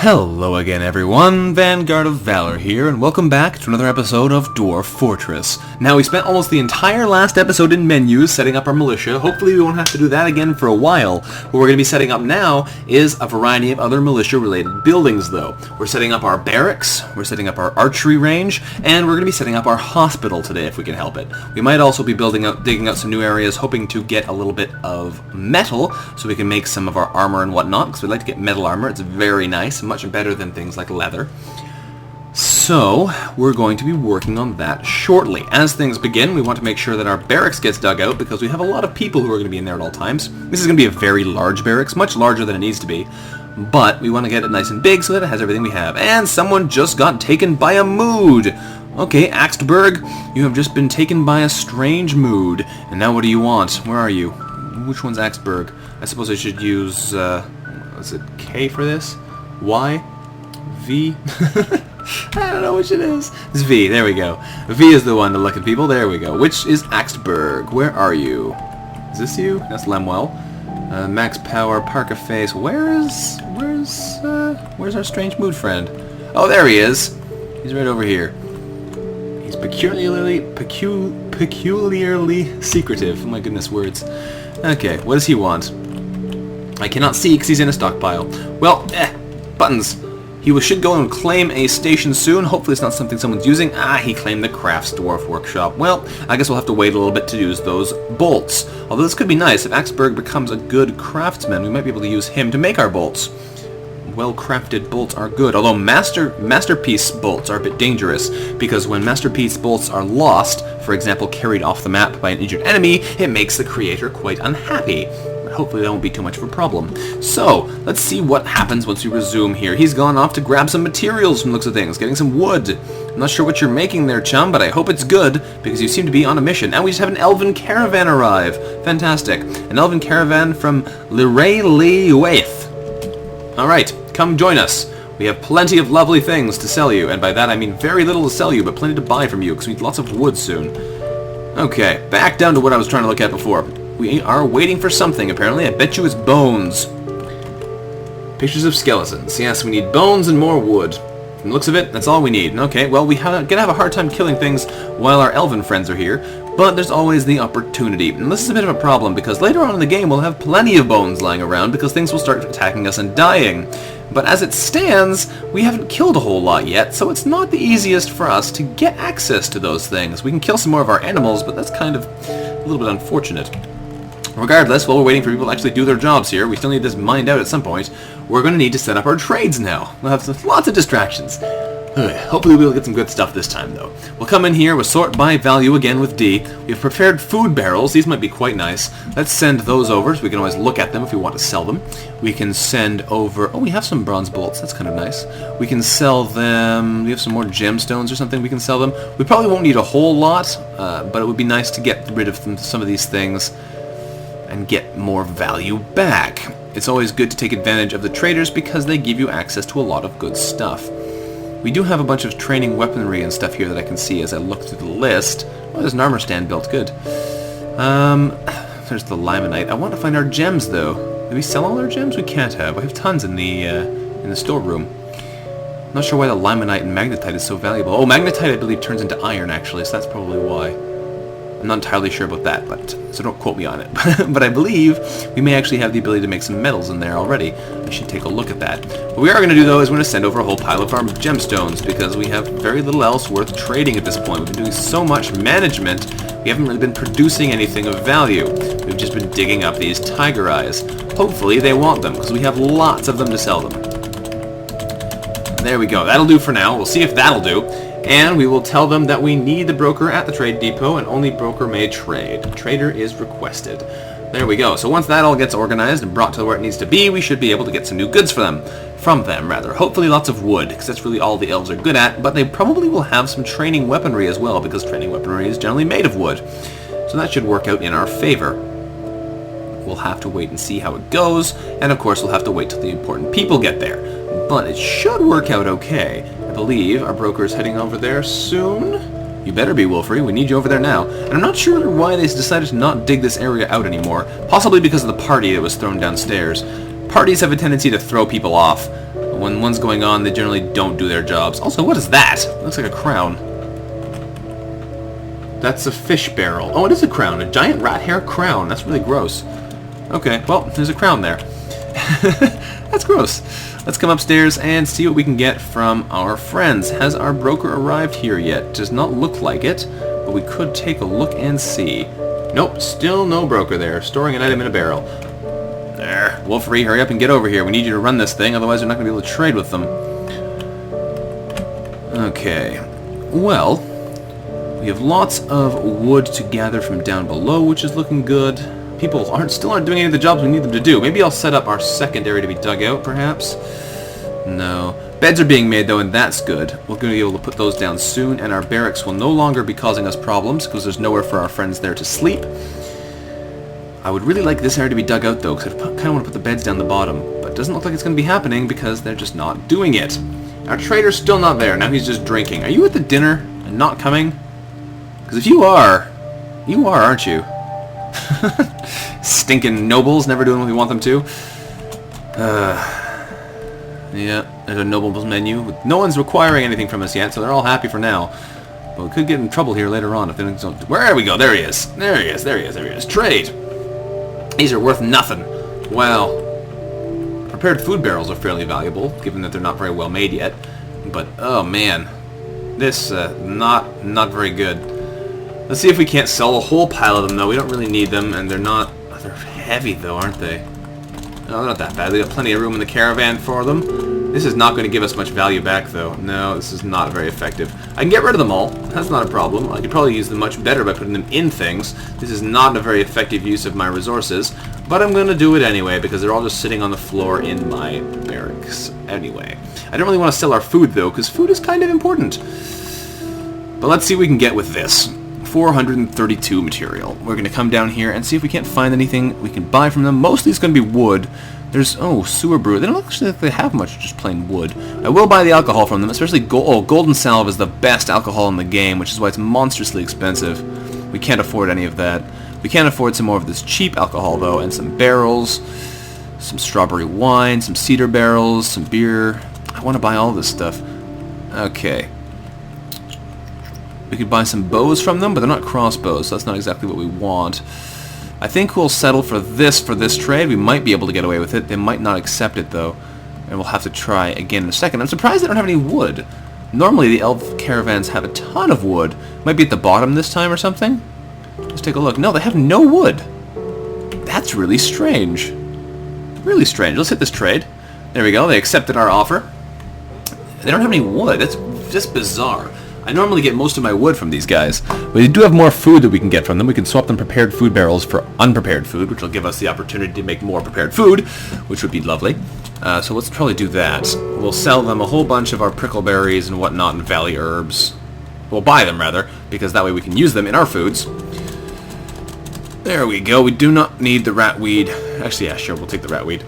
Hello again everyone, VanguardOfValor here, and welcome back to another episode of Dwarf Fortress. Now, we spent almost the entire last episode in menus setting up our militia. Hopefully we won't have to do that again for a while. What we're going to be setting up now is a variety of other militia-related buildings, though. We're setting up our barracks, we're setting up our archery range, and we're going to be setting up our hospital today if we can help it. We might also be digging out some new areas, hoping to get a little bit of metal so we can make some of our armor and whatnot, because we'd like to get metal armor. It's very nice, much better than things like leather. So, we're going to be working on that shortly. As things begin, we want to make sure that our barracks gets dug out because we have a lot of people who are going to be in there at all times. This is going to be a very large barracks, much larger than it needs to be, but we want to get it nice and big so that it has everything we have. And someone just got taken by a mood! Okay, Axtberg, you have just been taken by a strange mood. And now what do you want? Where are you? Which one's Axtberg? I suppose I should use, is it K for this? Y? V? I don't know which it is. It's V, there we go. V is the one to look at people, there we go. Which is Axtberg? Where are you? Is this you? That's Lemuel. Max Power, Parka Face. Where's our strange mood friend? Oh, there he is. He's right over here. He's peculiarly secretive. Oh my goodness, words. Okay, what does he want? I cannot see because he's in a stockpile. Well, buttons. He should go and claim a station soon. Hopefully it's not something someone's using. He claimed the Crafts Dwarf Workshop. Well, I guess we'll have to wait a little bit to use those bolts. Although this could be nice. If Axtberg becomes a good craftsman, we might be able to use him to make our bolts. Well-crafted bolts are good. Although Masterpiece bolts are a bit dangerous, because when Masterpiece bolts are lost, for example carried off the map by an injured enemy, it makes the creator quite unhappy. Hopefully that won't be too much of a problem. So, let's see what happens once we resume here. He's gone off to grab some materials from the looks of things, getting some wood. I'm not sure what you're making there, chum, but I hope it's good, because you seem to be on a mission. And we just have an elven caravan arrive. Fantastic. An elven caravan from Liray-Li-Waith. Alright, come join us. We have plenty of lovely things to sell you, and by that I mean very little to sell you, but plenty to buy from you, because we need lots of wood soon. Okay, back down to what I was trying to look at before. We are waiting for something, apparently. I bet you it's bones. Pictures of skeletons. Yes, we need bones and more wood. From the looks of it, that's all we need. Okay, well, we're gonna have a hard time killing things while our elven friends are here, but there's always the opportunity. And this is a bit of a problem, because later on in the game we'll have plenty of bones lying around, because things will start attacking us and dying. But as it stands, we haven't killed a whole lot yet, so it's not the easiest for us to get access to those things. We can kill some more of our animals, but that's kind of a little bit unfortunate. Regardless, while we're waiting for people to actually do their jobs here, we still need this mined out at some point, we're going to need to set up our trades now. We'll have lots of distractions. Hopefully we'll get some good stuff this time, though. We'll come in here with sort by value again with D. We have prepared food barrels. These might be quite nice. Let's send those over so we can always look at them if we want to sell them. We can send over... Oh, we have some bronze bolts. That's kind of nice. We can sell them... We have some more gemstones or something we can sell them. We probably won't need a whole lot, but it would be nice to get rid of some of these things and get more value back. It's always good to take advantage of the traders because they give you access to a lot of good stuff. We do have a bunch of training weaponry and stuff here that I can see as I look through the list. Oh, there's an armor stand built. Good. There's the limonite. I want to find our gems, though. Did we sell all our gems? We can't have. I have tons in the storeroom. I'm not sure why the limonite and magnetite is so valuable. Oh, magnetite, I believe, turns into iron, actually, so that's probably why. I'm not entirely sure about that, so don't quote me on it. But I believe we may actually have the ability to make some metals in there already. I should take a look at that. What we are going to do, though, is we're going to send over a whole pile of our gemstones, because we have very little else worth trading at this point. We've been doing so much management, we haven't really been producing anything of value. We've just been digging up these tiger eyes. Hopefully they want them, because we have lots of them to sell them. There we go. That'll do for now. We'll see if that'll do. And we will tell them that we need the broker at the trade depot, and only broker may trade. Trader is requested. There we go. So once that all gets organized and brought to where it needs to be, we should be able to get some new goods from them. Hopefully lots of wood, because that's really all the elves are good at, but they probably will have some training weaponry as well, because training weaponry is generally made of wood. So that should work out in our favor. We'll have to wait and see how it goes, and of course we'll have to wait till the important people get there. But it should work out okay. I believe our broker is heading over there soon. You better be, Wolfrey. We need you over there now. And I'm not sure why they decided to not dig this area out anymore. Possibly because of the party that was thrown downstairs. Parties have a tendency to throw people off When one's going on, they generally don't do their jobs. Also, what is that? It looks like a crown. That's a fish barrel. Oh, it is a crown. A giant rat hair crown. That's really gross. Okay, well, there's a crown there. That's gross. Let's come upstairs and see what we can get from our friends. Has our broker arrived here yet? Does not look like it, but we could take a look and see. Nope, still no broker there. Storing an item in a barrel. There. Wolfery, hurry up and get over here. We need you to run this thing, otherwise we're not going to be able to trade with them. Okay. Well, we have lots of wood to gather from down below, which is looking good. People still aren't doing any of the jobs we need them to do. Maybe I'll set up our second area to be dug out, perhaps? No. Beds are being made, though, and that's good. We're going to be able to put those down soon, and our barracks will no longer be causing us problems, because there's nowhere for our friends there to sleep. I would really like this area to be dug out, though, because I kind of want to put the beds down the bottom. But it doesn't look like it's going to be happening, because they're just not doing it. Our trader's still not there. Now he's just drinking. Are you at the dinner and not coming? Because if you are, aren't you? Stinking nobles, never doing what we want them to. Yeah, there's a nobles menu. No one's requiring anything from us yet, so they're all happy for now. But we could get in trouble here later on if things don't... Where we go? There he is. There he is. Trade. These are worth nothing. Well, prepared food barrels are fairly valuable, given that they're not very well made yet. But, oh man. This, not very good. Let's see if we can't sell a whole pile of them, though. We don't really need them, and they're not... They're heavy, though, aren't they? No, they're not that bad. We got plenty of room in the caravan for them. This is not going to give us much value back, though. No, this is not very effective. I can get rid of them all. That's not a problem. I could probably use them much better by putting them in things. This is not a very effective use of my resources, but I'm going to do it anyway, because they're all just sitting on the floor in my barracks anyway. I don't really want to sell our food, though, because food is kind of important. But let's see what we can get with this. 432 material. We're going to come down here and see if we can't find anything we can buy from them. Mostly it's going to be wood. There's, sewer brew. They don't actually think they have much, just plain wood. I will buy the alcohol from them, especially Golden Salve is the best alcohol in the game, which is why it's monstrously expensive. We can't afford any of that. We can't afford some more of this cheap alcohol, though, and some barrels, some strawberry wine, some cedar barrels, some beer. I want to buy all this stuff. Okay. We could buy some bows from them, but they're not crossbows, so that's not exactly what we want. I think we'll settle for this trade. We might be able to get away with it. They might not accept it, though, and we'll have to try again in a second. I'm surprised they don't have any wood. Normally, the elf caravans have a ton of wood. Might be at the bottom this time or something. Let's take a look. No, they have no wood. That's really strange. Really strange. Let's hit this trade. There we go. They accepted our offer. They don't have any wood. That's just bizarre. I normally get most of my wood from these guys. We do have more food that we can get from them. We can swap them prepared food barrels for unprepared food, which will give us the opportunity to make more prepared food, which would be lovely. So let's probably do that. We'll sell them a whole bunch of our prickleberries and whatnot and valley herbs. We'll buy them, rather, because that way we can use them in our foods. There we go. We do not need the ratweed. Actually, yeah, sure, we'll take the ratweed.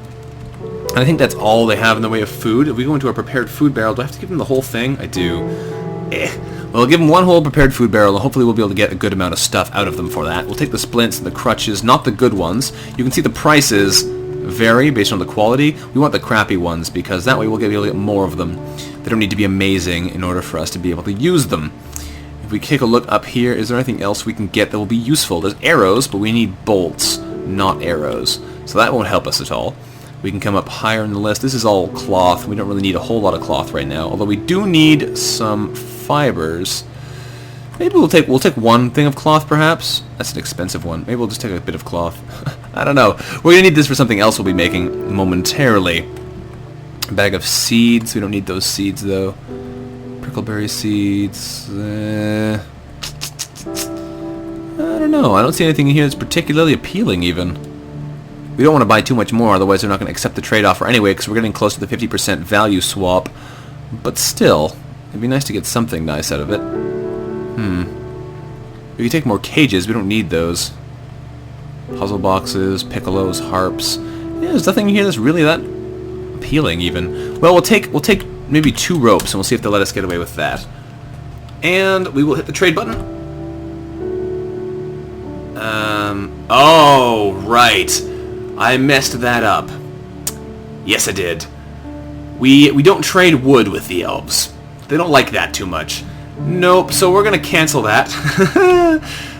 And I think that's all they have in the way of food. If we go into a prepared food barrel, do I have to give them the whole thing? I do. Well, I'll give them one whole prepared food barrel, and hopefully we'll be able to get a good amount of stuff out of them for that. We'll take the splints and the crutches, not the good ones. You can see the prices vary based on the quality. We want the crappy ones, because that way we'll be able to get more of them. They don't need to be amazing in order for us to be able to use them. If we take a look up here, is there anything else we can get that will be useful? There's arrows, but we need bolts, not arrows. So that won't help us at all. We can come up higher in the list. This is all cloth. We don't really need a whole lot of cloth right now, although we do need some fibers. Maybe we'll take one thing of cloth, perhaps. That's an expensive one. Maybe we'll just take a bit of cloth. I don't know. We're gonna need this for something else we'll be making momentarily. A bag of seeds. We don't need those seeds though. Prickleberry seeds. I don't know. I don't see anything in here that's particularly appealing even. We don't want to buy too much more, otherwise they're not going to accept the trade offer anyway, because we're getting close to the 50% value swap. But still, it'd be nice to get something nice out of it. We can take more cages. We don't need those. Puzzle boxes, piccolos, harps. Yeah, there's nothing here that's really that appealing even. Well, we'll take maybe 2 ropes, and we'll see if they'll let us get away with that. And we will hit the trade button. Oh, right. I messed that up. Yes, I did. We don't trade wood with the elves. They don't like that too much. Nope, so we're going to cancel that.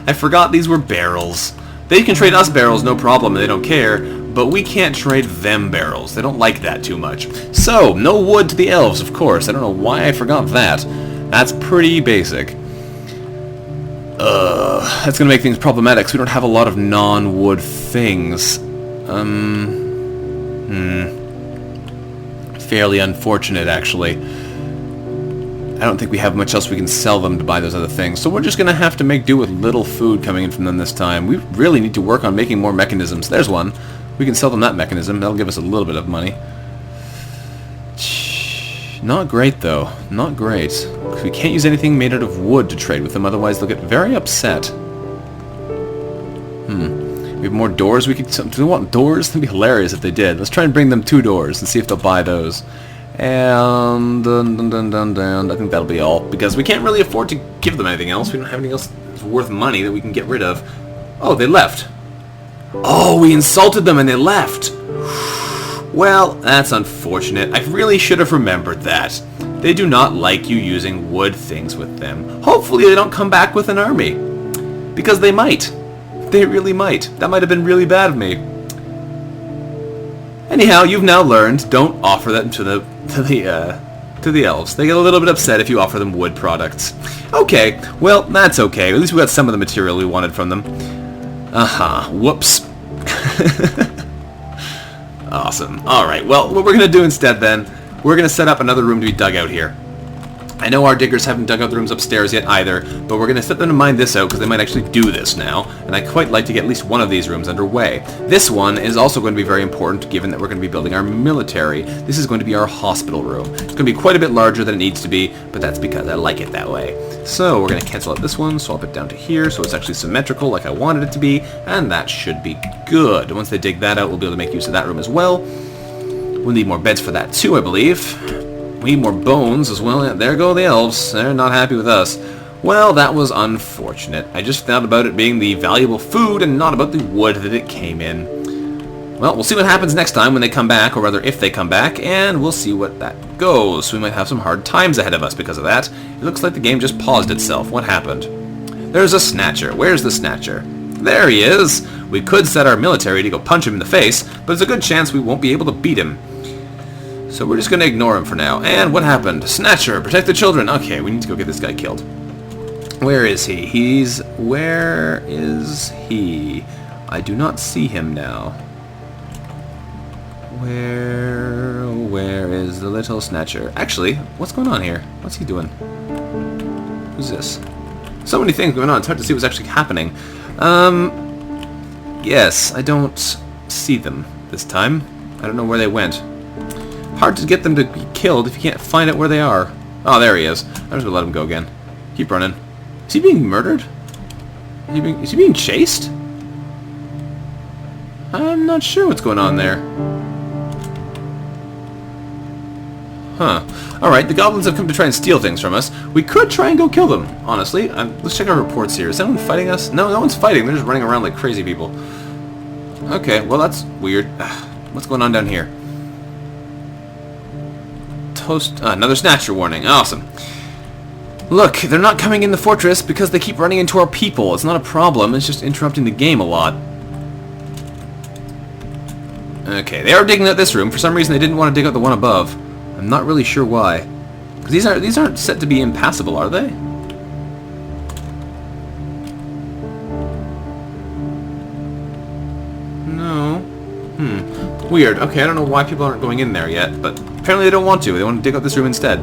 I forgot these were barrels. They can trade us barrels, no problem, and they don't care, but we can't trade them barrels. They don't like that too much. So, no wood to the elves, of course. I don't know why I forgot that. That's pretty basic. That's going to make things problematic, so we don't have a lot of non-wood things. Fairly unfortunate, actually. I don't think we have much else we can sell them to buy those other things, so we're just going to have to make do with little food coming in from them this time. We really need to work on making more mechanisms. There's one. We can sell them that mechanism. That'll give us a little bit of money. Not great, though. Not great. We can't use anything made out of wood to trade with them, otherwise they'll get very upset. We have more doors we could... Do they want doors? That'd be hilarious if they did. Let's try and bring them 2 doors and see if they'll buy those. And... I think that'll be all. Because we can't really afford to give them anything else. We don't have anything else that's worth money that we can get rid of. Oh, they left. Oh, we insulted them and they left. Well, that's unfortunate. I really should have remembered that. They do not like you using wood things with them. Hopefully they don't come back with an army. Because they might. They really might. That might have been really bad of me. Anyhow, you've now learned, don't offer that to the elves. They get a little bit upset if you offer them wood products. Okay, well, that's okay. At least we got some of the material we wanted from them. Whoops. Awesome. Alright, well, what we're going to do instead then, we're going to set up another room to be dug out here. I know our diggers haven't dug out the rooms upstairs yet either, but we're going to set them to mine this out because they might actually do this now, and I'd quite like to get at least one of these rooms underway. This one is also going to be very important given that we're going to be building our military. This is going to be our hospital room. It's going to be quite a bit larger than it needs to be, but that's because I like it that way. So we're going to cancel out this one, swap it down to here so it's actually symmetrical like I wanted it to be, and that should be good. Once they dig that out, we'll be able to make use of that room as well. We'll need more beds for that too, I believe. We need more bones as well. Yeah, there go the elves. They're not happy with us. Well, that was unfortunate. I just thought about it being the valuable food and not about the wood that it came in. Well, we'll see what happens next time when they come back, or rather if they come back, and we'll see what that goes. We might have some hard times ahead of us because of that. It looks like the game just paused itself. What happened? There's a Snatcher. Where's the Snatcher? There he is! We could set our military to go punch him in the face, but there's a good chance we won't be able to beat him. So we're just going to ignore him for now. And what happened? Snatcher, protect the children. Okay, we need to go get this guy killed. Where is he? Where is he? I do not see him now. Where is the little Snatcher? Actually, what's going on here? What's he doing? Who's this? So many things going on. It's hard to see what's actually happening. Yes, I don't see them this time. I don't know where they went. Hard to get them to be killed if you can't find out where they are. Oh, there he is. I'm just gonna let him go again. Keep running. Is he being murdered? Is he being chased? I'm not sure what's going on there. Huh. Alright, the goblins have come to try and steal things from us. We could try and go kill them, honestly. Let's check our reports here. Is anyone fighting us? No, no one's fighting. They're just running around like crazy people. Okay, well that's weird. What's going on down here? Another Snatcher warning. Awesome. Look, they're not coming in the fortress because they keep running into our people. It's not a problem, it's just interrupting the game a lot. Okay, they are digging out this room. For some reason they didn't want to dig out the one above. I'm not really sure why. Because these aren't set to be impassable, are they? No. Weird. Okay, I don't know why people aren't going in there yet, but apparently they don't want to. They want to dig out this room instead.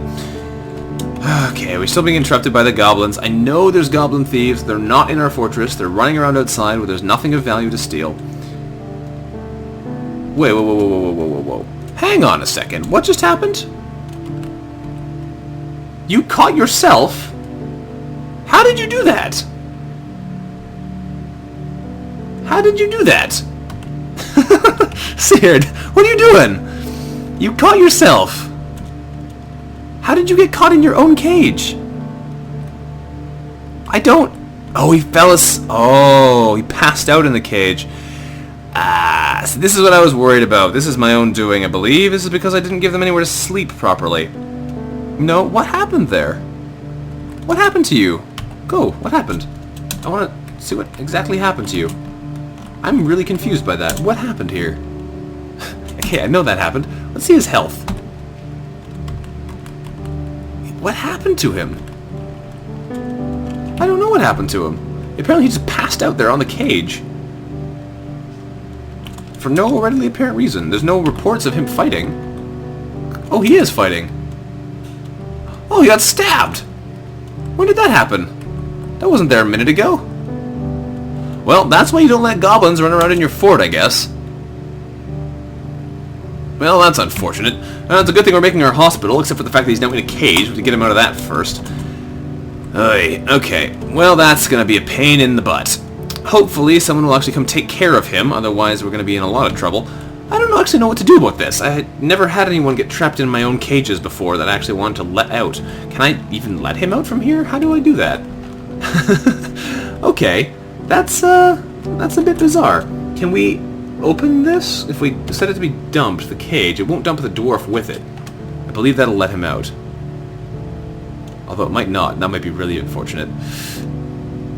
Okay, we're still being interrupted by the goblins. I know there's goblin thieves. They're not in our fortress. They're running around outside where there's nothing of value to steal. Wait, whoa. Hang on a second. What just happened? You caught yourself? How did you do that? How did you do that? Seared, what are you doing? You caught yourself. How did you get caught in your own cage? I don't... Oh, he fell Oh, he passed out in the cage. So this is what I was worried about. This is my own doing, I believe. This is because I didn't give them anywhere to sleep properly. No, what happened there? What happened to you? Go, what happened? I want to see what exactly happened to you. I'm really confused by that. What happened here? Okay, I know that happened. Let's see his health. What happened to him? I don't know what happened to him. Apparently he just passed out there on the cage. For no readily apparent reason. There's no reports of him fighting. Oh, he is fighting. Oh, he got stabbed! When did that happen? That wasn't there a minute ago. Well, that's why you don't let goblins run around in your fort, I guess. Well, that's unfortunate. It's a good thing we're making our hospital, except for the fact that he's now in a cage. We have to get him out of that first. Okay, well, that's gonna be a pain in the butt. Hopefully someone will actually come take care of him, otherwise we're going to be in a lot of trouble. I don't actually know what to do about this. I had never had anyone get trapped in my own cages before that I actually wanted to let out. Can I even let him out from here? How do I do that? Okay, that's a bit bizarre. Can we open this? If we set it to be dumped, the cage, it won't dump the dwarf with it. I believe that'll let him out. Although it might not. That might be really unfortunate.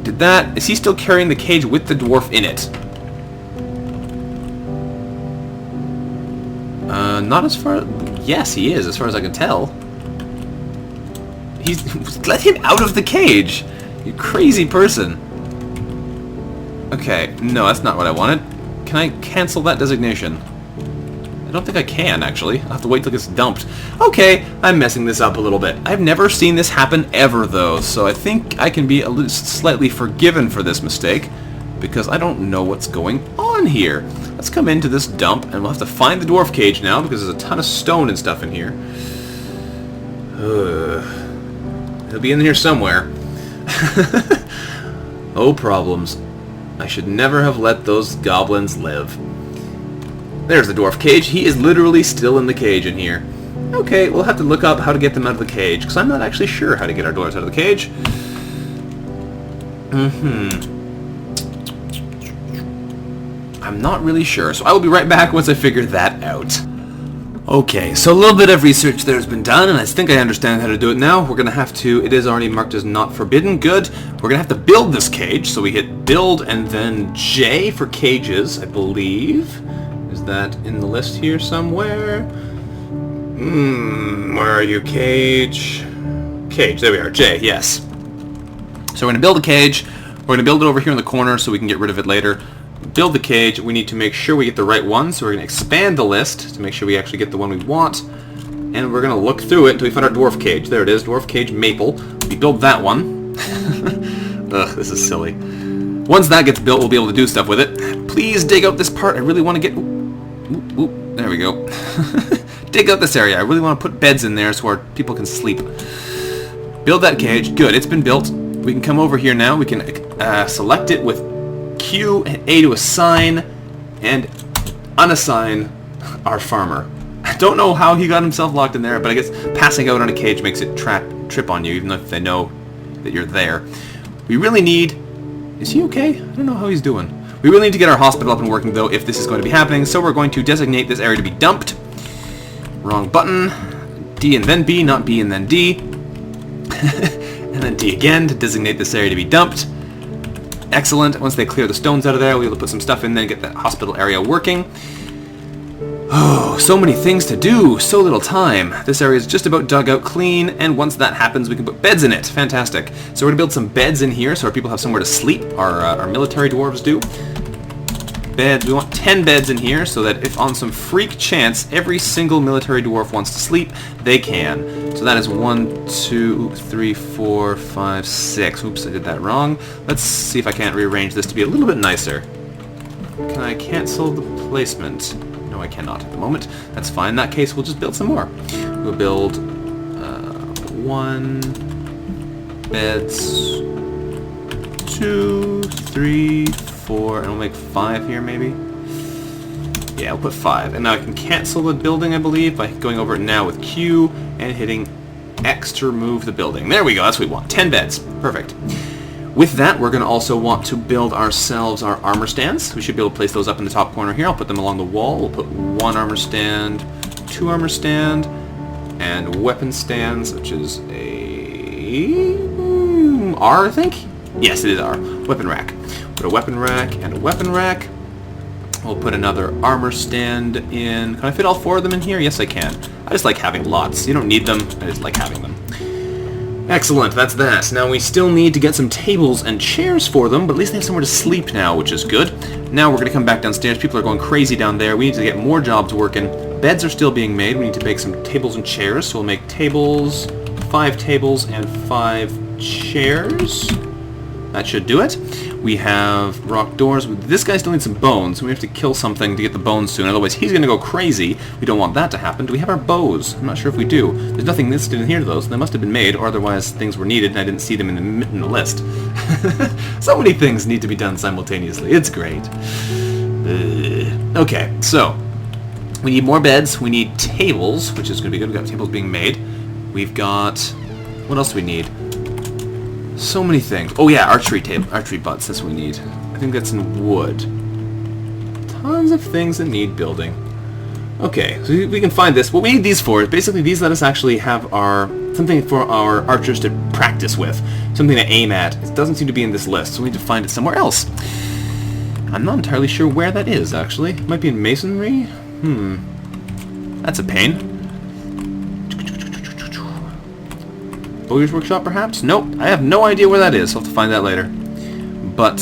Did that... Is he still carrying the cage with the dwarf in it? Not as far... Yes, he is, as far as I can tell. He's... Let him out of the cage! You crazy person. Okay, no, that's not what I wanted. Can I cancel that designation? I don't think I can, actually. I'll have to wait till it gets dumped. Okay, I'm messing this up a little bit. I've never seen this happen ever, though, so I think I can be slightly forgiven for this mistake, because I don't know what's going on here. Let's come into this dump, and we'll have to find the dwarf cage now, because there's a ton of stone and stuff in here. He'll be in here somewhere. Oh, problems. I should never have let those goblins live. There's the dwarf cage. He is literally still in the cage in here. Okay, we'll have to look up how to get them out of the cage, because I'm not actually sure how to get our dwarves out of the cage. I'm not really sure, so I will be right back once I figure that out. Okay, so a little bit of research there has been done, and I think I understand how to do it now. We're going to have to... It is already marked as not forbidden. Good. We're going to have to build this cage, so we hit build and then J for cages, I believe. Is that in the list here somewhere? Where are you, cage? Cage, there we are, J, yes. So we're going to build a cage. We're going to build it over here in the corner so we can get rid of it later. Build the cage. We need to make sure we get the right one, so we're going to expand the list to make sure we actually get the one we want. And we're going to look through it until we find our dwarf cage. There it is, dwarf cage maple. We build that one. Ugh, this is silly. Once that gets built, we'll be able to do stuff with it. Please dig out this part. I really want to get... Oop, oop, there we go. Dig out this area. I really want to put beds in there so our people can sleep. Build that cage. Good, it's been built. We can come over here now. We can select it with Q and A to assign and unassign our farmer. I don't know how he got himself locked in there, but I guess passing out on a cage makes it trip on you, even if they know that you're there. We really need... Is he okay? I don't know how he's doing. We really need to get our hospital up and working, though, if this is going to be happening, so we're going to designate this area to be dumped. Wrong button. D and then B, not B and then D. And then D again to designate this area to be dumped. Excellent. Once they clear the stones out of there, we'll be able to put some stuff in there and get that hospital area working. Oh, so many things to do, so little time. This area is just about dug out clean, and once that happens, we can put beds in it. Fantastic. So we're going to build some beds in here so our people have somewhere to sleep. Our military dwarves do. Beds. We want 10 beds in here so that if on some freak chance every single military dwarf wants to sleep, they can. So that is 1, 2, 3, 4, 5, 6. Oops, I did that wrong. Let's see if I can't rearrange this to be a little bit nicer. Can I cancel the placement? No, I cannot at the moment. That's fine. In that case, we'll just build some more. We'll build 1 beds, 2, 3, 4, and we'll make 5 here maybe. Yeah, I'll put 5. And now I can cancel the building, I believe, by going over it now with Q and hitting X to remove the building. There we go. That's what we want. 10 beds. Perfect. With that, we're going to also want to build ourselves our armor stands. We should be able to place those up in the top corner here. I'll put them along the wall. We'll put 1 armor stand, 2 armor stand, and weapon stands, which is a R, I think? Yes, it is R. Weapon rack. Put a weapon rack and a weapon rack. We'll put another armor stand in. Can I fit all 4 of them in here? Yes, I can. I just like having lots. You don't need them. I just like having them. Excellent, that's that. Now we still need to get some tables and chairs for them, but at least they have somewhere to sleep now, which is good. Now we're going to come back downstairs. People are going crazy down there. We need to get more jobs working. Beds are still being made. We need to make some tables and chairs, so we'll make tables, 5 tables and 5 chairs. That should do it. We have rock doors. This guy still needs some bones, so we have to kill something to get the bones soon, otherwise he's going to go crazy. We don't want that to happen. Do we have our bows? I'm not sure if we do. There's nothing listed in here to those. They must have been made, or otherwise things were needed and I didn't see them in the list. So many things need to be done simultaneously. It's great. Okay, so we need more beds. We need tables, which is going to be good. We've got tables being made. We've got... What else do we need? So many things. Oh yeah, archery butts, that's what we need. I think that's in wood. Tons of things that need building. Okay, so we can find this. What we need these for is basically these let us actually have something for our archers to practice with. Something to aim at. It doesn't seem to be in this list, so we need to find it somewhere else. I'm not entirely sure where that is, actually. It might be in masonry? That's a pain. Bowyer's workshop, perhaps? Nope, I have no idea where that is. I'll have to find that later. But,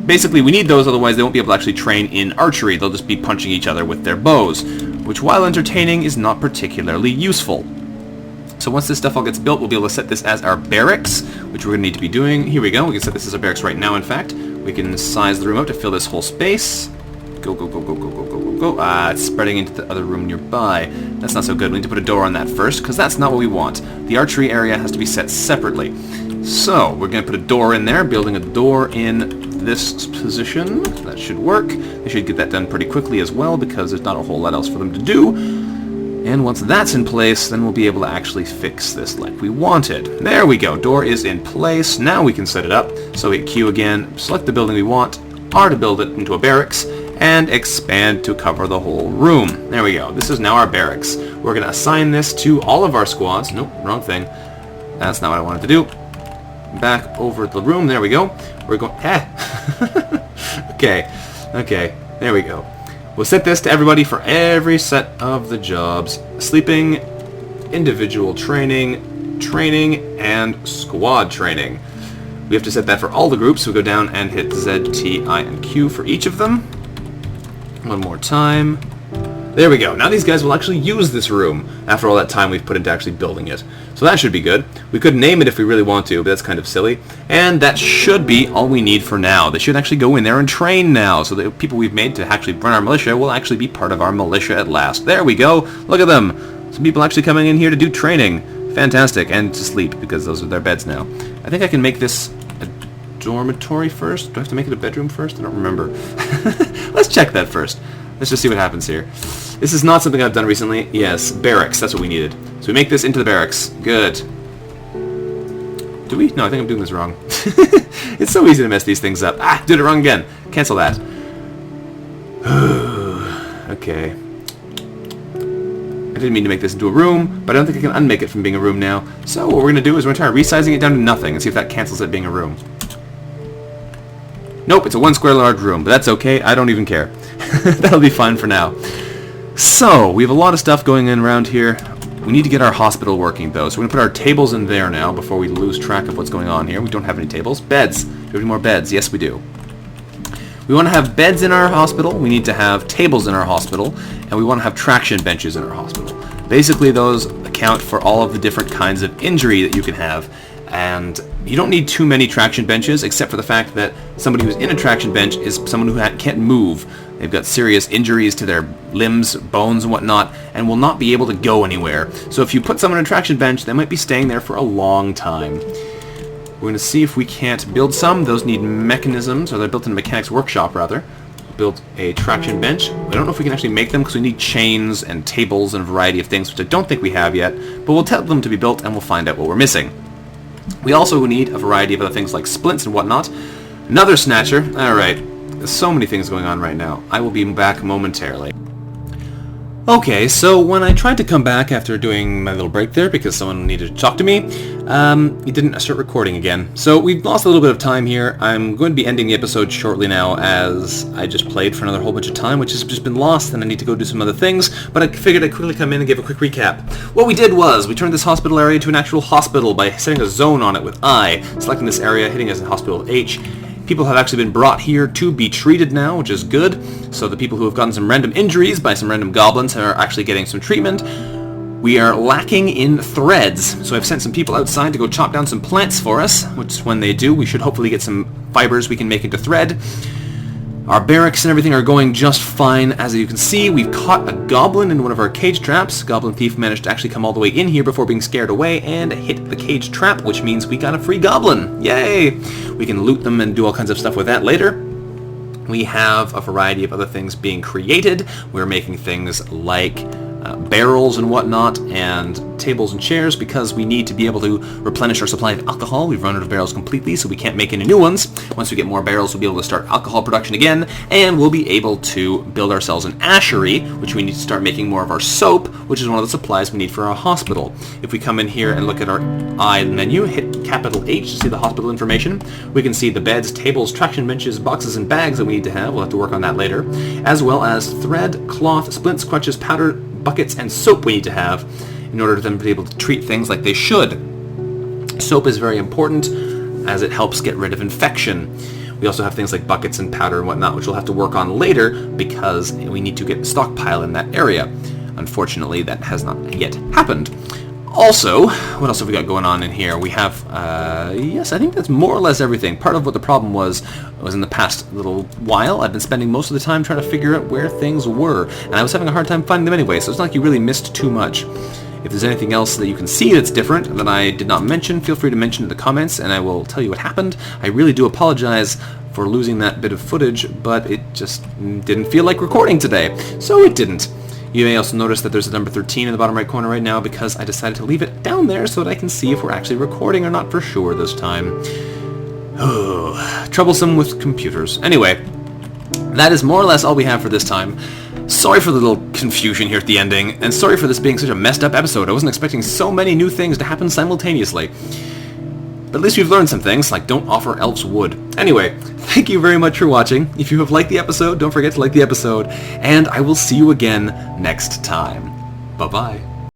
basically, we need those, otherwise they won't be able to actually train in archery. They'll just be punching each other with their bows, which, while entertaining, is not particularly useful. So once this stuff all gets built, we'll be able to set this as our barracks, which we're going to need to be doing. Here we go. We can set this as our barracks right now, in fact. We can size the room up to fill this whole space. Go, go, go, go, go, go, go, go, go. Ah, it's spreading into the other room nearby. That's not so good. We need to put a door on that first, because that's not what we want. The archery area has to be set separately. So, we're going to put a door in there, building a door in this position. That should work. They should get that done pretty quickly as well, because there's not a whole lot else for them to do. And once that's in place, then we'll be able to actually fix this like we wanted. There we go. Door is in place. Now we can set it up. So we hit Q again, select the building we want, R to build it into a barracks, and expand to cover the whole room. There we go. This is now our barracks. We're going to assign this to all of our squads. Nope, wrong thing. That's not what I wanted to do. Back over the room. There we go. We're going... Okay. There we go. We'll set this to everybody for every set of the jobs. Sleeping, individual training, and squad training. We have to set that for all the groups, so we go down and hit Z, T, I, and Q for each of them. One more time. There we go. Now these guys will actually use this room after all that time we've put into actually building it. So that should be good. We could name it if we really want to, but that's kind of silly. And that should be all we need for now. They should actually go in there and train now, so the people we've made to actually run our militia will actually be part of our militia at last. There we go. Look at them. Some people actually coming in here to do training. Fantastic. And to sleep, because those are their beds now. I think I can make this a dormitory first. Do I have to make it a bedroom first? I don't remember. Let's check that first. Let's just see what happens here. This is not something I've done recently. Yes, barracks. That's what we needed. So we make this into the barracks. Good. Do we? No, I think I'm doing this wrong. It's so easy to mess these things up. Ah, did it wrong again. Cancel that. Okay. I didn't mean to make this into a room, but I don't think I can unmake it from being a room now. So what we're going to do is we're going to try resizing it down to nothing and see if that cancels it being a room. Nope, it's a 1 square large room, but that's okay. I don't even care. That'll be fine for now. So, we have a lot of stuff going in around here. We need to get our hospital working, though. So we're going to put our tables in there now before we lose track of what's going on here. We don't have any tables. Beds. Do we have any more beds? Yes, we do. We want to have beds in our hospital. We need to have tables in our hospital. And we want to have traction benches in our hospital. Basically, those account for all of the different kinds of injury that you can have. And you don't need too many traction benches, except for the fact that somebody who's in a traction bench is someone who can't move. They've got serious injuries to their limbs, bones, and whatnot, and will not be able to go anywhere. So if you put someone in a traction bench, they might be staying there for a long time. We're going to see if we can't build some. Those need mechanisms, or they're built in a mechanics workshop, rather. Build a traction bench. I don't know if we can actually make them, because we need chains and tables and a variety of things, which I don't think we have yet, but we'll tell them to be built, and we'll find out what we're missing. We also need a variety of other things like splints and whatnot. Another snatcher. Alright. There's so many things going on right now. I will be back momentarily. Okay, so when I tried to come back after doing my little break there because someone needed to talk to me, it didn't start recording again. So we've lost a little bit of time here. I'm going to be ending the episode shortly now as I just played for another whole bunch of time, which has just been lost, and I need to go do some other things, but I figured I'd quickly come in and give a quick recap. What we did was, we turned this hospital area into an actual hospital by setting a zone on it with I, selecting this area, hitting as a hospital with H. People have actually been brought here to be treated now, which is good. So the people who have gotten some random injuries by some random goblins are actually getting some treatment. We are lacking in threads, so I've sent some people outside to go chop down some plants for us, which when they do, we should hopefully get some fibers we can make into thread. Our barracks and everything are going just fine. As you can see, we've caught a goblin in one of our cage traps. Goblin Thief managed to actually come all the way in here before being scared away and hit the cage trap, which means we got a free goblin. Yay! We can loot them and do all kinds of stuff with that later. We have a variety of other things being created. We're making things like barrels and whatnot, and tables and chairs because we need to be able to replenish our supply of alcohol. We've run out of barrels completely, so we can't make any new ones. Once we get more barrels, we'll be able to start alcohol production again, and we'll be able to build ourselves an ashery, which we need to start making more of our soap, which is one of the supplies we need for our hospital. If we come in here and look at our I menu, hit capital H to see the hospital information, we can see the beds, tables, traction benches, boxes, and bags that we need to have. We'll have to work on that later, as well as thread, cloth, splints, crutches, powder, buckets, and soap we need to have in order for them to be able to treat things like they should. Soap is very important as it helps get rid of infection. We also have things like buckets and powder and whatnot, which we'll have to work on later because we need to get a stockpile in that area. Unfortunately, that has not yet happened. Also, what else have we got going on in here? We have, yes, I think that's more or less everything. Part of what the problem was in the past little while, I've been spending most of the time trying to figure out where things were, and I was having a hard time finding them anyway, so it's not like you really missed too much. If there's anything else that you can see that's different that I did not mention, feel free to mention in the comments, and I will tell you what happened. I really do apologize for losing that bit of footage, but it just didn't feel like recording today, so it didn't. You may also notice that there's a number 13 in the bottom right corner right now because I decided to leave it down there so that I can see if we're actually recording or not for sure this time. Oh, troublesome with computers. Anyway, that is more or less all we have for this time. Sorry for the little confusion here at the ending, and sorry for this being such a messed up episode. I wasn't expecting so many new things to happen simultaneously. But at least we've learned some things, like don't offer elves wood. Anyway, thank you very much for watching. If you have liked the episode, don't forget to like the episode, and I will see you again next time. Bye-bye.